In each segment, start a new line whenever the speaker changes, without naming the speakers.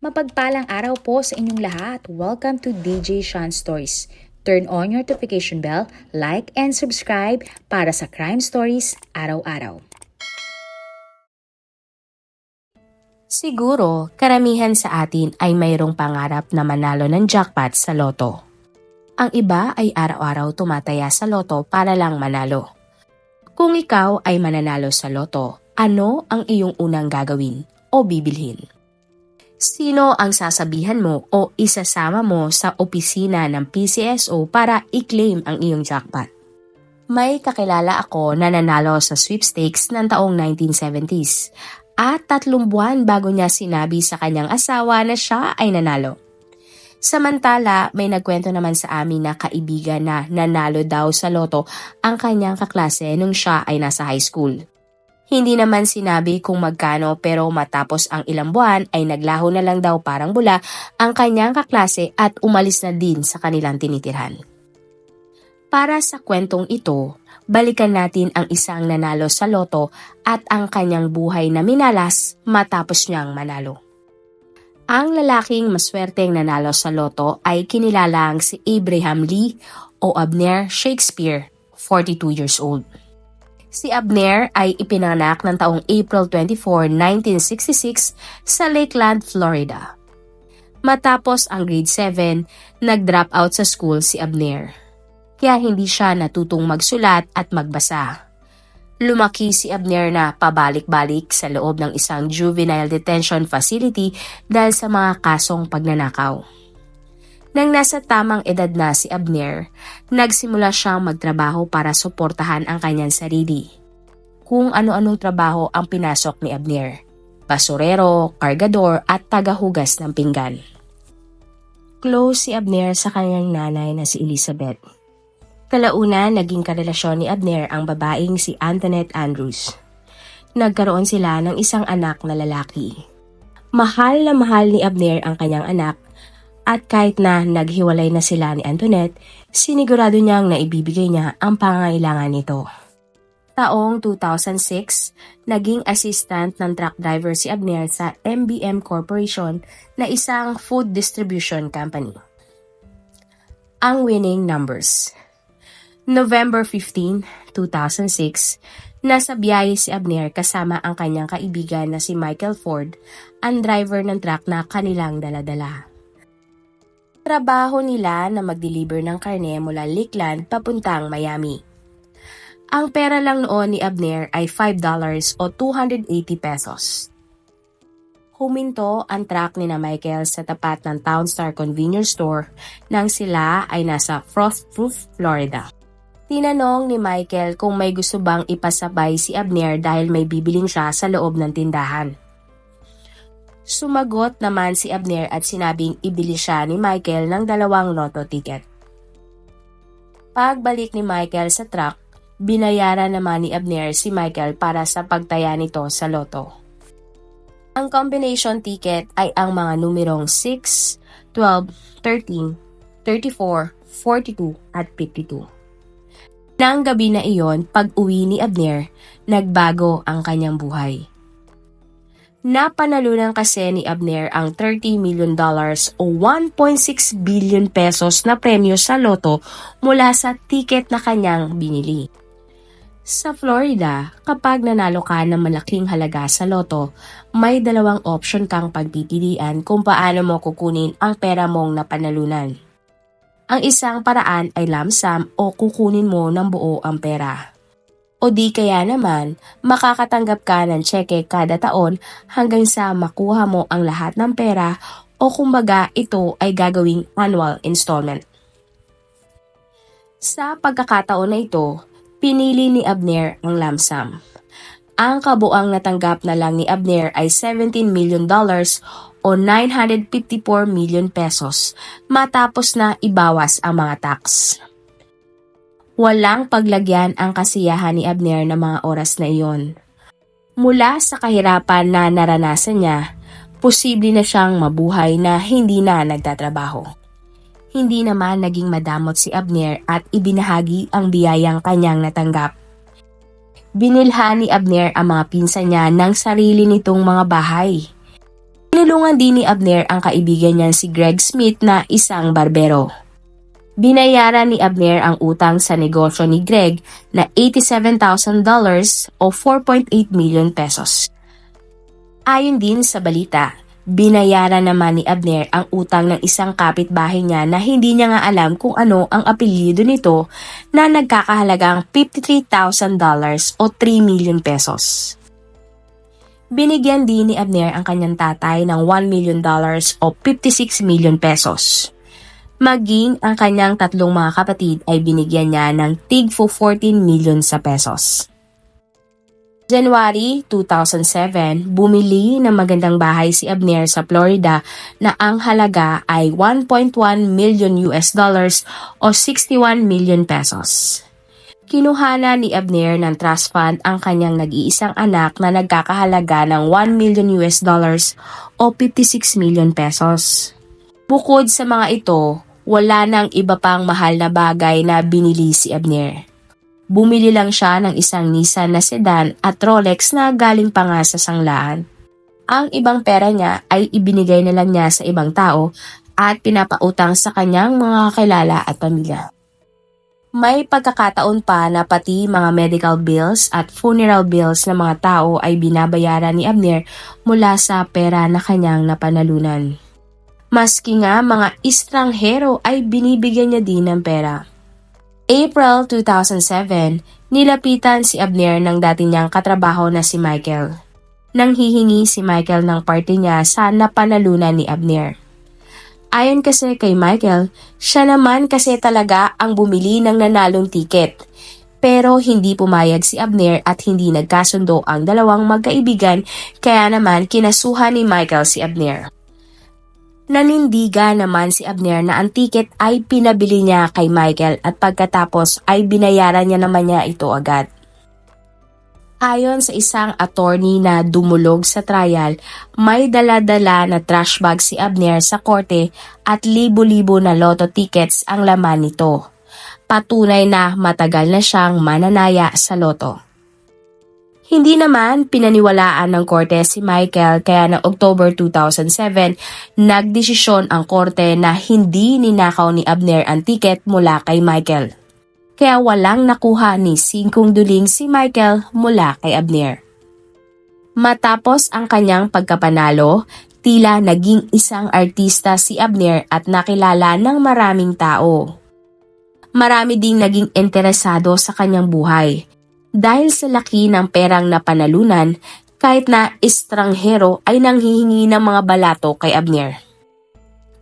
Mapagpalang araw po sa inyong lahat. Welcome to DJ Sean Stories. Turn on your notification bell, like and subscribe para sa crime stories araw-araw.
Siguro, karamihan sa atin ay mayroong pangarap na manalo ng jackpot sa loto. Ang iba ay araw-araw tumataya sa loto para lang manalo. Kung ikaw ay mananalo sa loto, ano ang iyong unang gagawin o bibilhin? Sino ang sasabihan mo o isasama mo sa opisina ng PCSO para i-claim ang iyong jackpot? May kakilala ako na nanalo sa sweepstakes ng taong 1970s at 3 buwan bago niya sinabi sa kanyang asawa na siya ay nanalo. Samantala, may nagkwento naman sa amin na kaibigan na nanalo daw sa loto ang kanyang kaklase nung siya ay nasa high school. Hindi naman sinabi kung magkano pero matapos ang ilang buwan ay naglaho na lang daw parang bula ang kanyang kaklase at umalis na din sa kanilang tinitirhan. Para sa kwentong ito, balikan natin ang isang nanalo sa loto at ang kanyang buhay na minalas matapos niyang manalo. Ang lalaking maswerteng nanalo sa loto ay kinilalang si Abraham Lee o Abner Shakespeare, 42 years old. Si Abner ay ipinanganak ng taong April 24, 1966 sa Lakeland, Florida. Matapos ang grade 7, nag-drop out sa school si Abner. Kaya hindi siya natutong magsulat at magbasa. Lumaki si Abner na pabalik-balik sa loob ng isang juvenile detention facility dahil sa mga kasong pagnanakaw. Nang nasa tamang edad na si Abner, nagsimula siyang magtrabaho para suportahan ang kanyang sarili. Kung ano-anong trabaho ang pinasok ni Abner: basurero, kargador at tagahugas ng pinggan. Close si Abner sa kanyang nanay na si Elizabeth. Kalauna, naging karelasyon ni Abner ang babaeng si Antoinette Andrews. Nagkaroon sila ng isang anak na lalaki. Mahal na mahal ni Abner ang kanyang anak at kahit na naghiwalay na sila ni Antoinette, sinigurado niyang naibibigay niya ang pangangailangan nito. Taong 2006, naging assistant ng truck driver si Abner sa MBM Corporation na isang food distribution company. Ang winning numbers. November 15, 2006, nasa biyahe si Abner kasama ang kanyang kaibigan na si Michael Ford, ang driver ng truck na kanilang daladala. Trabaho nila na mag-deliver ng karne mula Lakeland papuntang Miami. Ang pera lang noon ni Abner ay $5 o 280 pesos. Huminto ang truck ni na Michael sa tapat ng Townstar Convenience Store nang sila ay nasa Frostproof, Florida. Tinanong ni Michael kung may gusto bang ipasabay si Abner dahil may bibiling siya sa loob ng tindahan. Sumagot naman si Abner at sinabing ibili siya ni Michael ng 2 lotto ticket. Pagbalik ni Michael sa truck, binayaran naman ni Abner si Michael para sa pagtaya nito sa loto. Ang combination ticket ay ang mga numerong 6, 12, 13, 34, 42 at 52. Nang gabi na iyon, pag-uwi ni Abner, nagbago ang kanyang buhay. Napanalunan kasi ni Abner ang $30 million o 1.6 billion pesos na premyo sa loto mula sa tiket na kanyang binili. Sa Florida, kapag nanalo ka ng malaking halaga sa loto, may 2 option kang pagpipilian kung paano mo kukunin ang pera mong napanalunan. Ang isang paraan ay lump sum o kukunin mo ng buo ang pera. O di kaya naman, makakatanggap ka ng tseke kada taon hanggang sa makuha mo ang lahat ng pera o kumbaga ito ay gagawing annual installment. Sa pagkakataon na ito, pinili ni Abner ang lump sum. Ang kabuang natanggap na lang ni Abner ay $17 million o 954 million pesos matapos na ibawas ang mga tax. Walang paglagyan ang kasiyahan ni Abner ng mga oras na iyon. Mula sa kahirapan na naranasan niya, posible na siyang mabuhay na hindi na nagtatrabaho. Hindi naman naging madamot si Abner at ibinahagi ang biyayang kanyang natanggap. Binilhan ni Abner ang mga pinsan niya ng sarili nitong mga bahay. Tinulungan din ni Abner ang kaibigan niyan si Greg Smith na isang barbero. Binayaran ni Abner ang utang sa negosyo ni Greg na $87,000 o 4.8 million pesos. Ayon din sa balita, binayaran naman ni Abner ang utang ng isang kapitbahay niya na hindi niya nga alam kung ano ang apelyido nito na nagkakahalagang $53,000 o 3 million pesos. Binigyan din ni Abner ang kanyang tatay ng $1 million o 56 million pesos. Maging ang kanyang tatlong mga kapatid ay binigyan niya ng tig 14 million sa pesos. January 2007, bumili ng magandang bahay si Abner sa Florida na ang halaga ay 1.1 million US dollars o 61 million pesos. Kinuhana ni Abner ng trust fund ang kanyang nag-iisang anak na nagkakahalaga ng 1 million US dollars o 56 million pesos. Bukod sa mga ito, wala nang iba pang mahal na bagay na binili si Abner. Bumili lang siya ng isang Nissan na sedan at Rolex na galing pa nga sa sanglaan. Ang ibang pera niya ay ibinigay na lang niya sa ibang tao at pinapautang sa kanyang mga kakilala at pamilya. May pagkakataon pa na pati mga medical bills at funeral bills ng mga tao ay binabayaran ni Abner mula sa pera na kanyang napanalunan. Maski nga mga estranghero ay binibigyan niya din ng pera. April 2007, nilapitan si Abner ng dati niyang katrabaho na si Michael. Nang hihingi si Michael ng parte niya sa napanalunan ni Abner. Ayon kasi kay Michael, siya naman kasi talaga ang bumili ng nanalong tiket. Pero hindi pumayag si Abner at hindi nagkasundo ang dalawang magkaibigan kaya naman kinasuhan ni Michael si Abner. Nanindigan naman si Abner na ang tiket ay pinabili niya kay Michael at pagkatapos ay binayaran niya naman niya ito agad. Ayon sa isang attorney na dumulog sa trial, may dala-dala na trash bag si Abner sa korte at libo-libo na lotto tickets ang laman nito. Patunay na matagal na siyang mananaya sa loto. Hindi naman pinaniwalaan ng korte si Michael kaya noong October 2007, nagdesisyon ang korte na hindi ninakaw ni Abner ang tiket mula kay Michael. Kaya walang nakuha ni 5 duling si Michael mula kay Abner. Matapos ang kanyang pagkapanalo, tila naging isang artista si Abner at nakilala ng maraming tao. Marami ding naging interesado sa kanyang buhay. Dahil sa laki ng perang napanalunan, kahit na estranghero ay nanghihingi ng mga balato kay Abner.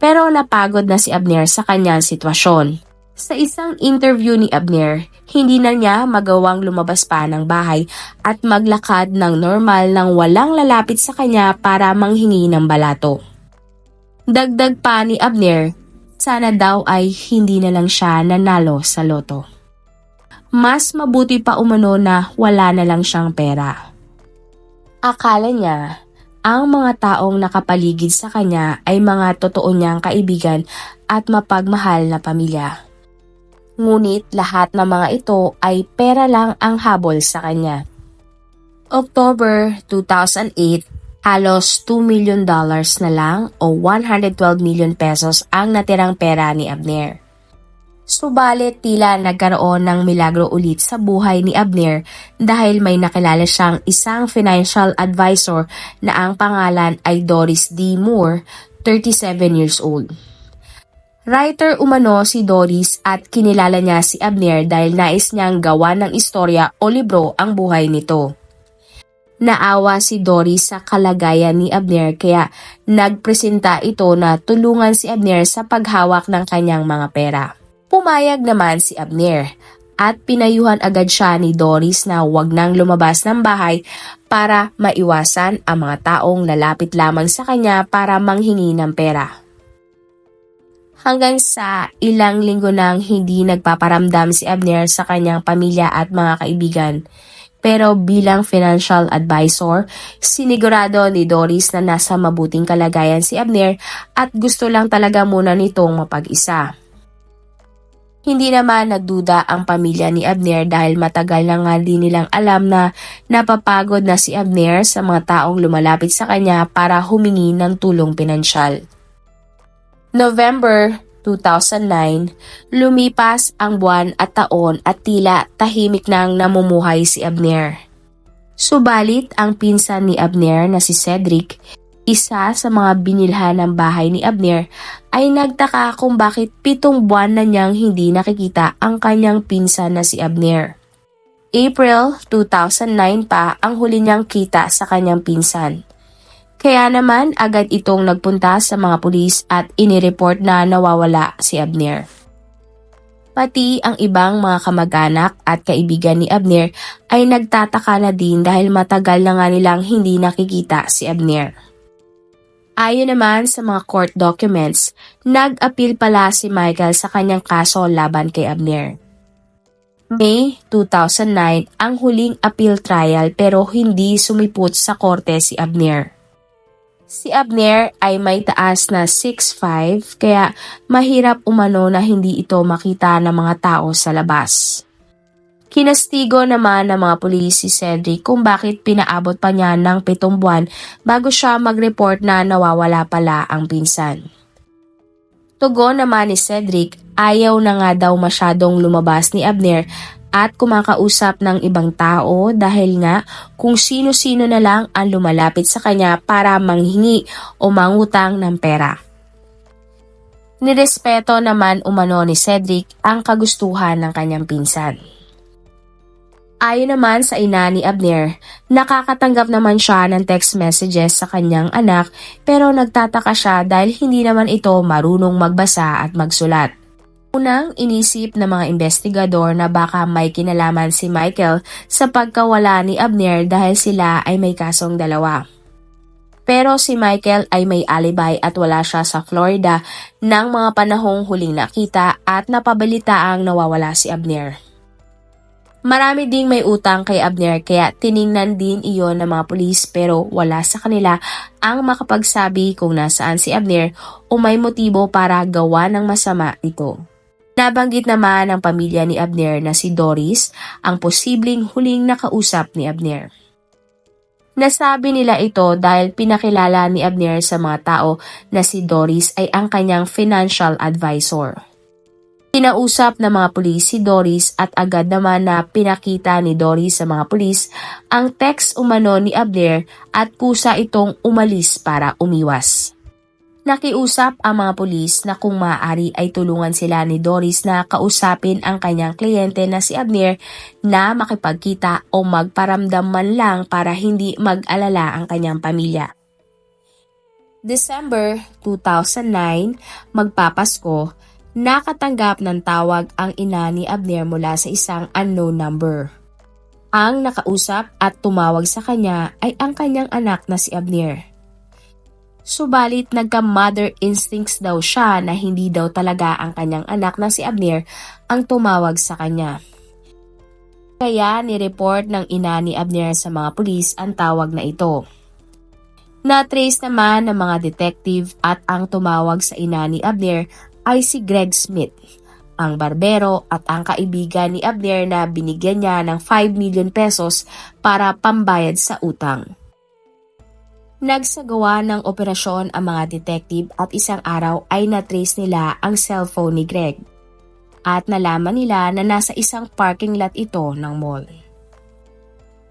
Pero napagod na si Abner sa kanyang sitwasyon. Sa isang interview ni Abner, hindi na niya magawang lumabas pa ng bahay at maglakad ng normal nang walang lalapit sa kanya para manghingi ng balato. Dagdag pa ni Abner, sana daw ay hindi na lang siya nanalo sa loto. Mas mabuti pa umano na wala na lang siyang pera. Akala niya, ang mga taong nakapaligid sa kanya ay mga totoo niyang kaibigan at mapagmahal na pamilya. Ngunit lahat ng mga ito ay pera lang ang habol sa kanya. October 2008, halos $2 million na lang o 112 million pesos ang natirang pera ni Abner. Subalit tila nagkaroon ng milagro ulit sa buhay ni Abner dahil may nakilala siyang isang financial advisor na ang pangalan ay Doris D. Moore, 37 years old. Writer umano si Doris at kinilala niya si Abner dahil nais niyang gawa ng istorya o libro ang buhay nito. Naawa si Doris sa kalagayan ni Abner kaya nagpresenta ito na tulungan si Abner sa paghawak ng kanyang mga pera. Pumayag naman si Abner at pinayuhan agad siya ni Doris na huwag nang lumabas ng bahay para maiwasan ang mga taong lalapit lamang sa kanya para manghingi ng pera. Hanggang sa ilang linggo nang hindi nagpaparamdam si Abner sa kanyang pamilya at mga kaibigan. Pero bilang financial advisor, sinigurado ni Doris na nasa mabuting kalagayan si Abner at gusto lang talaga muna nitong mapag-isa. Hindi naman nagduda ang pamilya ni Abner dahil matagal na nga din nilang alam na napapagod na si Abner sa mga taong lumalapit sa kanya para humingi ng tulong pinansyal. November 2009, lumipas ang buwan at taon at tila tahimik nang namumuhay si Abner. Subalit ang pinsan ni Abner na si Cedric, isa sa mga binilhan ng bahay ni Abner, ay nagtaka kung bakit 7 buwan na niyang hindi nakikita ang kanyang pinsan na si Abner. April 2009 pa ang huli niyang kita sa kanyang pinsan. Kaya naman agad itong nagpunta sa mga pulis at inireport na nawawala si Abner. Pati ang ibang mga kamag-anak at kaibigan ni Abner ay nagtataka na din dahil matagal na nga nilang hindi nakikita si Abner. Ayon naman sa mga court documents, nag-appeal pala si Michael sa kanyang kaso laban kay Abner. May 2009 ang huling appeal trial pero hindi sumipot sa korte si Abner. Si Abner ay may taas na 6'5", kaya mahirap umano na hindi ito makita ng mga tao sa labas. Kinastigo naman ng mga pulis si Cedric kung bakit pinaabot pa niya ng 7 buwan bago siya mag-report na nawawala pala ang pinsan. Tugon naman ni Cedric, ayaw na nga daw masyadong lumabas ni Abner at kumakausap ng ibang tao dahil nga kung sino-sino na lang ang lumalapit sa kanya para manghingi o mangutang ng pera. Nirespeto naman umano ni Cedric ang kagustuhan ng kanyang pinsan. Ayon naman sa ina ni Abner, nakakatanggap naman siya ng text messages sa kanyang anak pero nagtataka siya dahil hindi naman ito marunong magbasa at magsulat. Unang inisip ng mga investigador na baka may kinalaman si Michael sa pagkawala ni Abner dahil sila ay may kasong dalawa. Pero si Michael ay may alibi at wala siya sa Florida ng mga panahong huling nakita at napabalitaang nawawala si Abner. Marami ding may utang kay Abner kaya tiningnan din iyon ng mga pulis pero wala sa kanila ang makapagsabi kung nasaan si Abner o may motibo para gawa ng masama ito. Nabanggit naman ng pamilya ni Abner na si Doris ang posibleng huling nakausap ni Abner. Nasabi nila ito dahil pinakilala ni Abner sa mga tao na si Doris ay ang kanyang financial advisor. Kinausap ng mga pulis si Doris at agad naman na pinakita ni Doris sa mga pulis ang text umano ni Abner at kusa itong umalis para umiwas. Nakiusap ang mga pulis na kung maaari ay tulungan sila ni Doris na kausapin ang kanyang kliyente na si Abner na makipagkita o magparamdam man lang para hindi mag-alala ang kanyang pamilya. December 2009, magpapasko, nakatanggap ng tawag ang ina ni Abner mula sa isang unknown number. Ang nakausap at tumawag sa kanya ay ang kanyang anak na si Abner. Subalit nagka-mother instincts daw siya na hindi daw talaga ang kanyang anak na si Abner ang tumawag sa kanya. Kaya nireport ng ina ni Abner sa mga pulis ang tawag na ito. Na-trace naman ng mga detective at ang tumawag sa ina ni Abner ay si Greg Smith, ang barbero at ang kaibigan ni Abner na binigyan niya ng 5 million pesos para pambayad sa utang. Nagsagawa ng operasyon ang mga detective at isang araw ay na-trace nila ang cellphone ni Greg at nalaman nila na nasa isang parking lot ito ng mall.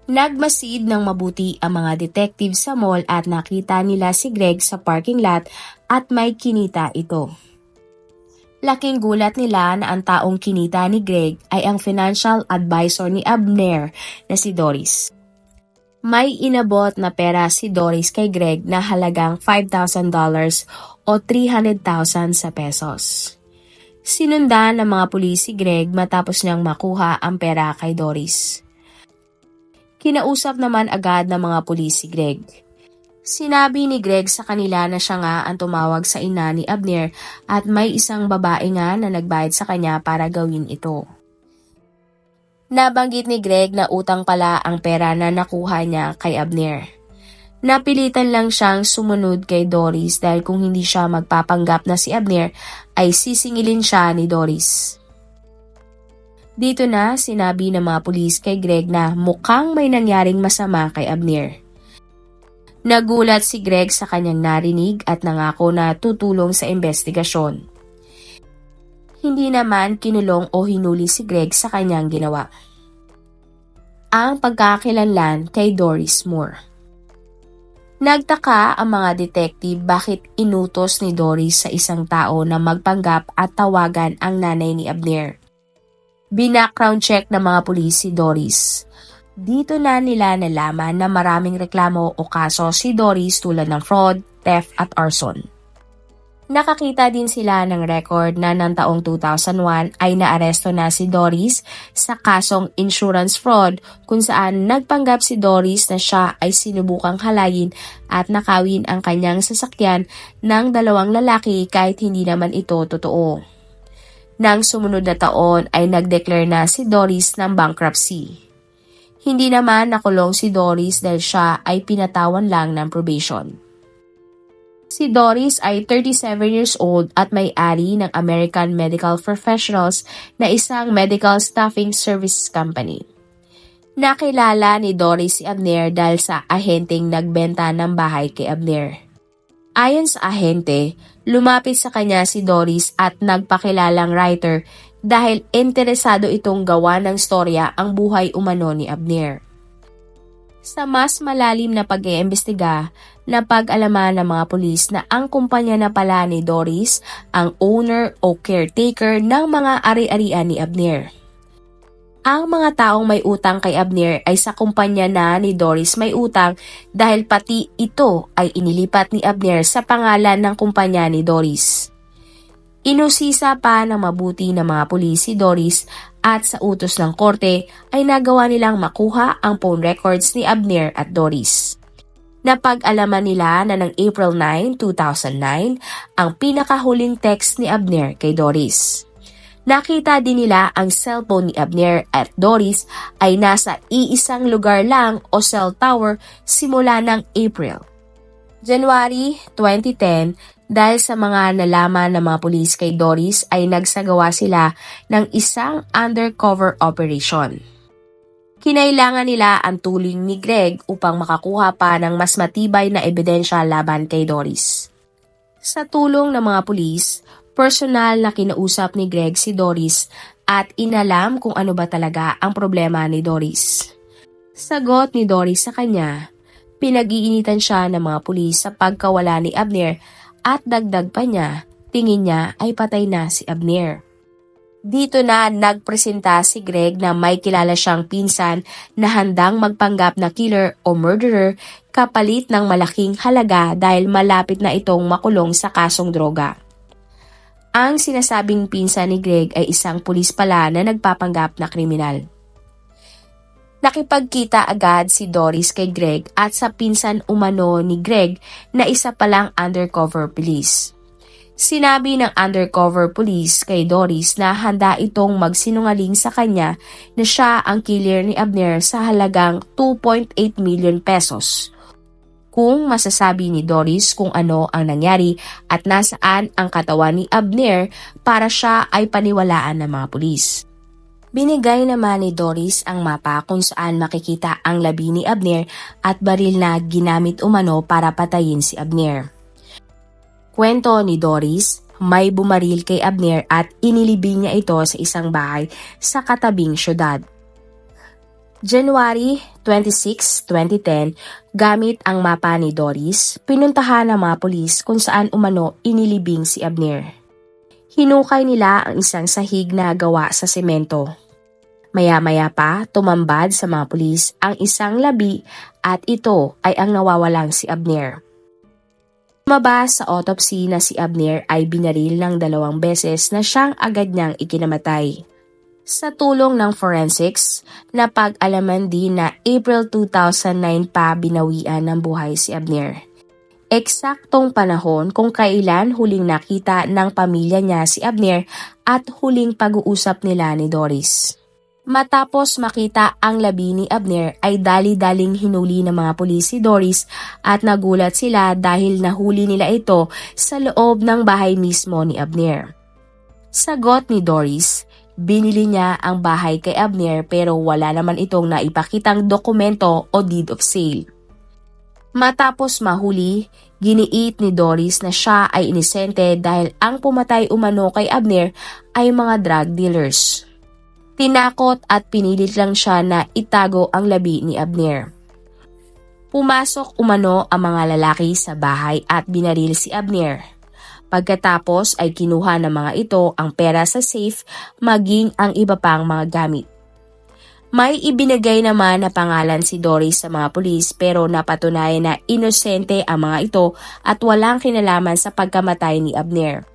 Nagmasid ng mabuti ang mga detective sa mall at nakita nila si Greg sa parking lot at may kinita ito. Laking gulat nila na ang taong kinita ni Greg ay ang financial advisor ni Abner na si Doris. May inabot na pera si Doris kay Greg na halagang $5,000 o 300,000 sa pesos. Sinundan ng mga pulis si Greg matapos niyang makuha ang pera kay Doris. Kinausap naman agad ng mga pulis si Greg. Sinabi ni Greg sa kanila na siya nga ang tumawag sa ina ni Abner at may isang babae nga na nagbayad sa kanya para gawin ito. Nabanggit ni Greg na utang pala ang pera na nakuha niya kay Abner. Napilitan lang siyang sumunod kay Doris dahil kung hindi siya magpapanggap na si Abner ay sisingilin siya ni Doris. Dito na sinabi ng mga pulis kay Greg na mukhang may nangyaring masama kay Abner. Nagulat si Greg sa kanyang narinig at nangako na tutulong sa investigasyon. Hindi naman kinulong o hinuli si Greg sa kanyang ginawa. Ang pagkakakilanlan kay Doris Moore. Nagtaka ang mga detective bakit inutos ni Doris sa isang tao na magpanggap at tawagan ang nanay ni Abner. Binackground check ng mga pulis si Doris. Dito na nila nalaman na maraming reklamo o kaso si Doris tulad ng fraud, theft at arson. Nakakita din sila ng record na ng taong 2001 ay naaresto na si Doris sa kasong insurance fraud kung saan nagpanggap si Doris na siya ay sinubukang halayin at nakawin ang kanyang sasakyan ng dalawang lalaki kahit hindi naman ito totoo. Nang sumunod na taon ay nag-declare na si Doris ng bankruptcy. Hindi naman nakulong si Doris dahil siya ay pinatawan lang ng probation. Si Doris ay 37 years old at may-ari ng American Medical Professionals na isang medical staffing service company. Nakilala ni Doris si Abner dahil sa ahenteng nagbenta ng bahay kay Abner. Ayon sa ahente, lumapit sa kanya si Doris at nagpakilalang writer dahil interesado itong gawa ng storya ang buhay umano ni Abner. Sa mas malalim na pag-iimbestiga, napag-alaman ng mga pulis na ang kumpanya na pala ni Doris ang owner o caretaker ng mga ari-arian ni Abner. Ang mga taong may utang kay Abner ay sa kumpanya na ni Doris may utang dahil pati ito ay inilipat ni Abner sa pangalan ng kumpanya ni Doris. Inusisa pa ng mabuti ng mga pulis si Doris at sa utos ng korte ay nagawa nilang makuha ang phone records ni Abner at Doris. Napag-alaman nila na ng April 9, 2009 ang pinakahuling text ni Abner kay Doris. Nakita din nila ang cellphone ni Abner at Doris ay nasa iisang lugar lang o cell tower simula ng April. January 2010, dahil sa mga nalaman ng mga pulis kay Doris ay nagsagawa sila ng isang undercover operation. Kinailangan nila ang tulong ni Greg upang makakuha pa ng mas matibay na ebidensya laban kay Doris. Sa tulong ng mga pulis, personal na kinausap ni Greg si Doris at inalam kung ano ba talaga ang problema ni Doris. Sagot ni Doris sa kanya, pinag-iinitan siya ng mga pulis sa pagkawala ni Abner at dagdag pa niya, tingin niya ay patay na si Abner. Dito na nagpresenta si Greg na may kilala siyang pinsan na handang magpanggap na killer o murderer kapalit ng malaking halaga dahil malapit na itong makulong sa kasong droga. Ang sinasabing pinsan ni Greg ay isang pulis pala na nagpapanggap na kriminal. Nakipagkita agad si Doris kay Greg at sa pinsan umano ni Greg na isa palang undercover police. Sinabi ng undercover police kay Doris na handa itong magsinungaling sa kanya na siya ang killer ni Abner sa halagang 2.8 million pesos. Kung masasabi ni Doris kung ano ang nangyari at nasaan ang katawan ni Abner para siya ay paniwalaan ng mga pulis. Binigay naman ni Doris ang mapa kung saan makikita ang labi ni Abner at baril na ginamit umano para patayin si Abner. Kwento ni Doris, may bumaril kay Abner at inilibing niya ito sa isang bahay sa katabing syudad. January 26, 2010, gamit ang mapa ni Doris, pinuntahan ng mga pulis kung saan umano inilibing si Abner. Hinukay nila ang isang sahig na gawa sa semento. Maya-maya pa, tumambad sa mga pulis ang isang labi at ito ay ang nawawalang si Abner. Lumabas sa autopsy na si Abner ay binaril ng 2 beses na siyang agad niyang ikinamatay. Sa tulong ng forensics, napag-alaman din na April 2009 pa binawian ng buhay si Abner. Eksaktong panahon kung kailan huling nakita ng pamilya niya si Abner at huling pag-uusap nila ni Doris. Matapos makita ang labi ni Abner ay dali-daling hinuli ng mga pulis si Doris at nagulat sila dahil nahuli nila ito sa loob ng bahay mismo ni Abner. Sagot ni Doris, Binili niya ang bahay kay Abner pero wala naman itong naipakitang dokumento o deed of sale. Matapos mahuli, giniit ni Doris na siya ay inisente dahil ang pumatay umano kay Abner ay mga drug dealers. Tinakot at pinilit lang siya na itago ang labi ni Abner. Pumasok umano ang mga lalaki sa bahay at binaril si Abner. Pagkatapos ay kinuha ng mga ito ang pera sa safe maging ang iba pang mga gamit. May ibinigay naman na pangalan si Doris sa mga pulis pero napatunayan na inosente ang mga ito at walang kinalaman sa pagkamatay ni Abner.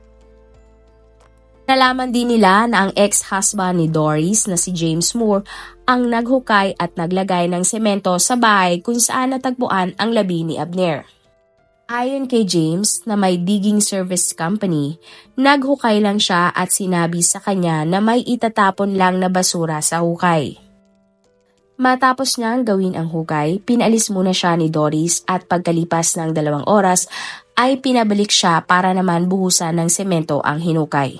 Nalaman din nila na ang ex-husband ni Doris na si James Moore ang naghukay at naglagay ng semento sa bahay kung saan natagpuan ang labi ni Abner. Ayon kay James na may digging service company, naghukay lang siya at sinabi sa kanya na may itatapon lang na basura sa hukay. Matapos niyang gawin ang hukay, pinalis muna siya ni Doris at pagkalipas ng 2 oras ay pinabalik siya para naman buhusan ng semento ang hinukay.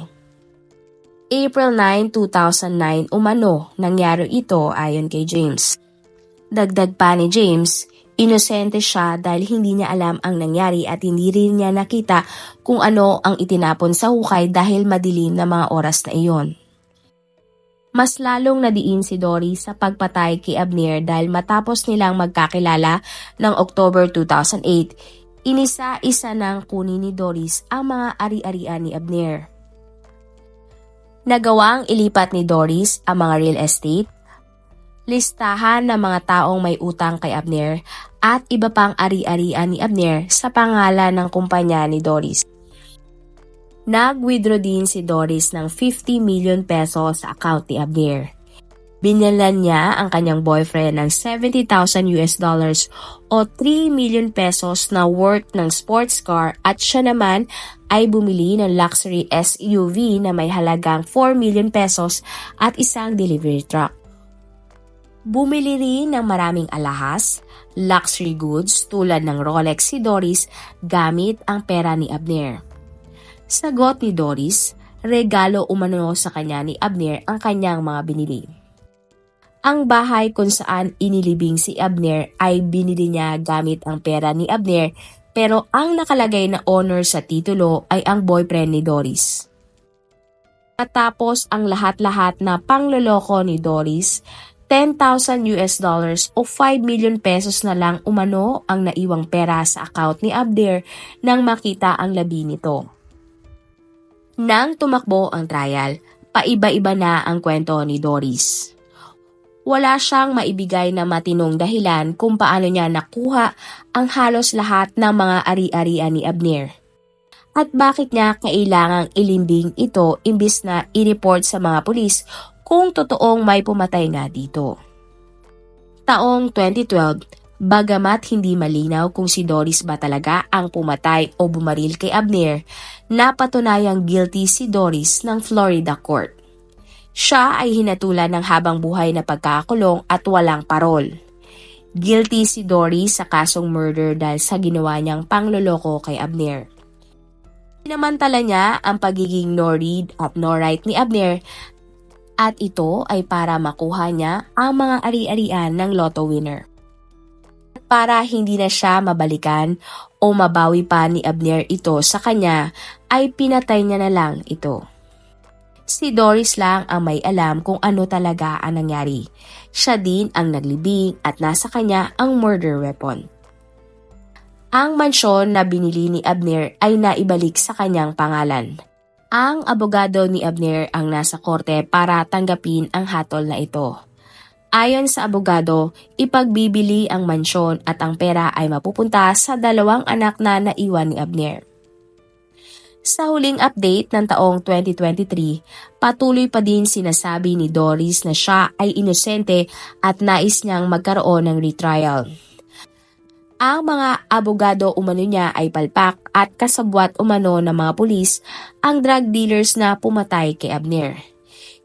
April 9, 2009 umano nangyari ito ayon kay James. Dagdag pa ni James, inosente siya dahil hindi niya alam ang nangyari at hindi rin niya nakita kung ano ang itinapon sa hukay dahil madilim na mga oras na iyon. Mas lalong nadiin si Doris sa pagpatay kay Abner dahil matapos nilang magkakilala ng October 2008, inisa-isa nang kunin ni Doris ang mga ari-arian ni Abner. Nagawang ilipat ni Doris ang mga real estate, listahan ng mga taong may utang kay Abner at iba pang ari-arian ni Abner sa pangalan ng kumpanya ni Doris. Nag-withdraw din si Doris ng 50 million pesos sa account ni Abner. Binalan niya ang kanyang boyfriend ng $70,000 o 3 million pesos na worth ng sports car at siya naman ay bumili ng luxury SUV na may halagang 4 million pesos at isang delivery truck. Bumili rin ng maraming alahas, luxury goods tulad ng Rolex si Doris gamit ang pera ni Abner. Sagot ni Doris, regalo umano sa kanya ni Abner ang kanyang mga binili. Ang bahay kung saan inilibing si Abner ay binili niya gamit ang pera ni Abner pero ang nakalagay na owner sa titulo ay ang boyfriend ni Doris. Matapos ang lahat-lahat na pangloloko ni Doris, $10,000 o 5 million pesos na lang umano ang naiwang pera sa account ni Abner nang makita ang labi nito. Nang tumakbo ang trial, paiba-iba na ang kwento ni Doris. Wala siyang maibigay na matinong dahilan kung paano niya nakuha ang halos lahat ng mga ari-arian ni Abner. At bakit niya kailangang ilimbing ito imbis na i-report sa mga pulis kung totoong may pumatay nga dito. Taong 2012, bagamat hindi malinaw kung si Doris ba talaga ang pumatay o bumaril kay Abner, napatunayang guilty si Doris ng Florida court. Siya ay hinatulan ng habang buhay na pagkakakulong at walang parol. Guilty si Doris sa kasong murder dahil sa ginawa niyang pangloloko kay Abner. Sinamantala niya ang pagiging no read at no write ni Abner at ito ay para makuha niya ang mga ari-arian ng lotto winner. Para hindi na siya mabalikan o mabawi pa ni Abner ito sa kanya, ay pinatay niya na lang ito. Si Doris lang ang may alam kung ano talaga ang nangyari. Siya din ang naglibing at nasa kanya ang murder weapon. Ang mansyon na binili ni Abner ay naibalik sa kanyang pangalan. Ang abogado ni Abner ang nasa korte para tanggapin ang hatol na ito. Ayon sa abogado, ipagbibili ang mansyon at ang pera ay mapupunta sa 2 anak na naiwan ni Abner. Sa huling update ng taong 2023, patuloy pa din sinasabi ni Doris na siya ay inosente at nais niyang magkaroon ng retrial. Ang mga abogado umano niya ay palpak at kasabwat umano ng mga pulis ang drug dealers na pumatay kay Abner.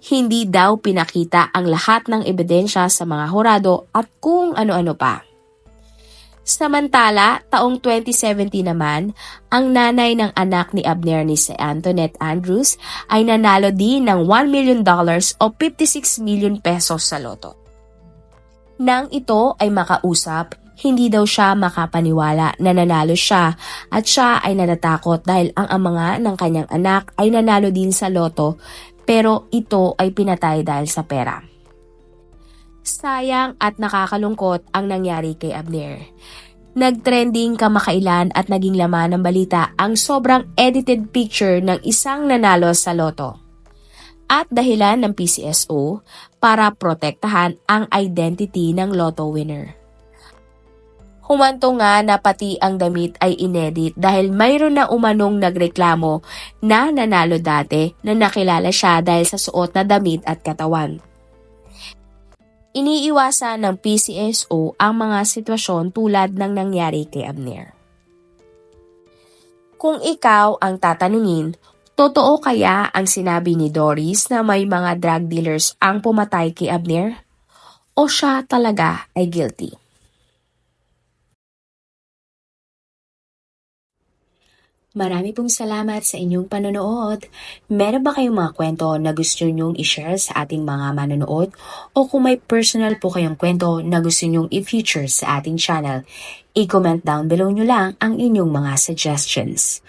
Hindi daw pinakita ang lahat ng ebidensya sa mga hurado at kung ano-ano pa. Samantala, taong 2017 naman, ang nanay ng anak ni Abner ni si Antoinette Andrews ay nanalo din ng $1 million o 56 million pesos sa loto. Nang ito ay makausap, hindi daw siya makapaniwala na nanalo siya at siya ay natatakot dahil ang ama ng kanyang anak ay nanalo din sa loto pero ito ay pinatay dahil sa pera. Sayang at nakakalungkot ang nangyari kay Abner. Nagtrending kamakailan at naging laman ng balita ang sobrang edited picture ng isang nanalo sa loto. At dahilan ng PCSO para protektahan ang identity ng lotto winner. Humanto nga na pati ang damit ay inedit dahil mayroon na umanong nagreklamo na nanalo dati na nakilala siya dahil sa suot na damit at katawan. Iniiwasan ng PCSO ang mga sitwasyon tulad ng nangyari kay Abner. Kung ikaw ang tatanungin, totoo kaya ang sinabi ni Doris na may mga drug dealers ang pumatay kay Abner? O siya talaga ay guilty? Marami pong salamat sa inyong panonood. Meron ba kayong mga kwento na gusto nyong i-share sa ating mga manonood? O kung may personal po kayong kwento na gusto nyong i-feature sa ating channel, i-comment down below nyo lang ang inyong mga suggestions.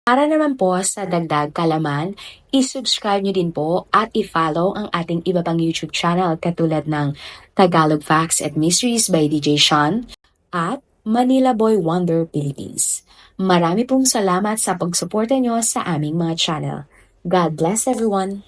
Para naman po sa dagdag kalaman, i-subscribe nyo din po at i-follow ang ating iba pang YouTube channel katulad ng Tagalog Facts and Mysteries by DJ Sean at Manila Boy Wonder Philippines. Marami pong salamat sa pagsuporta nyo sa aming mga channel. God bless everyone!